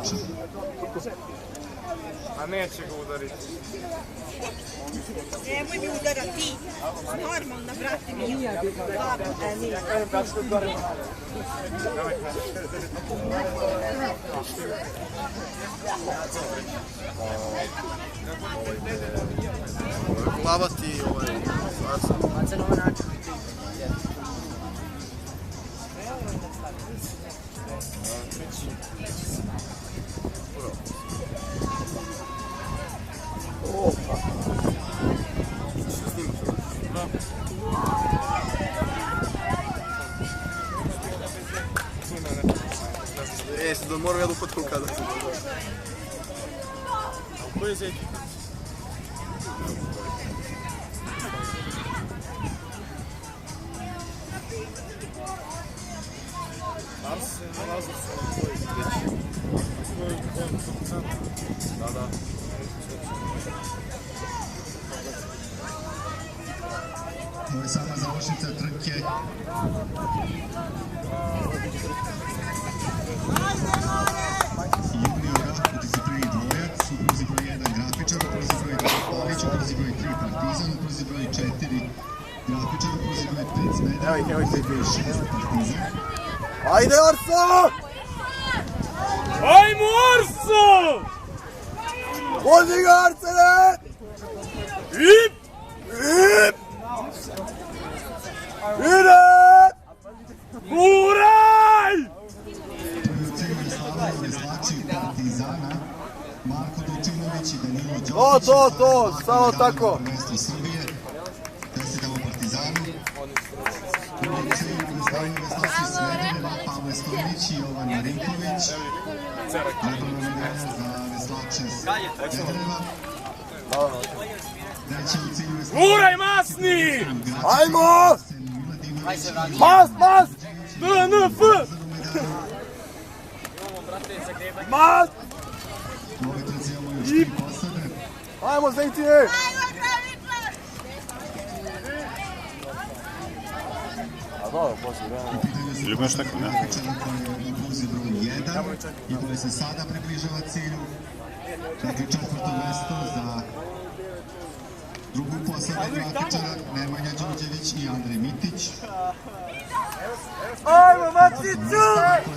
Zlačan. A neće ga udariti. Nemoj mi udara ti. Normalno, brate mi. Plavati ovaj... Baca na ovaj način. Jesi, da moram ja lupat ruka da se dođe. Ko je Zeki? Arsen, nalazim se na tvojoj sreći. Da. Ovo je sama završnica trke. Juniora u disciplini dvojac, u pruzi broj 1 Grafičar, u pruzi broj 2 Pavić, u pruzi broj 3 Partizan, u pruzi broj 4 Grafičar, u pruzi broj 5 Smederevo, u pruzi broj 6 Partizan. Ajde, Arso! Ajmo, Arso! Vozi ga, Arsene! Ip! Ide! Uraj! Prvi u cilju Slavoj Veslači Partizana, Marko Dučinović i Danilo Đokić. To, samo tako. Mesto Srbije, desetamo Partizanu. Prvi u cilju Slavoj Veslači Smedereva, Pavle Stojnić i Jovan Marinković. Redovna medalja za Veslače Smedereva. Treći u cilju Veslači Uraj, masni! Ajmo! Mas! DNF! Mas! U ovoj trci imamo još 3 posade. Ajmo, Zejtije! A dobro, poslije, U pitanju su Ljubimeš tako, ne? Grafičara koji je u pruzi broj 1 i koji se sada približava cilju. Dakle, četvrto mesto za drugu posadu Grafičara, Nemanja Đorđević i Andrej Mitić. Ajmo, Maticu! Dakle,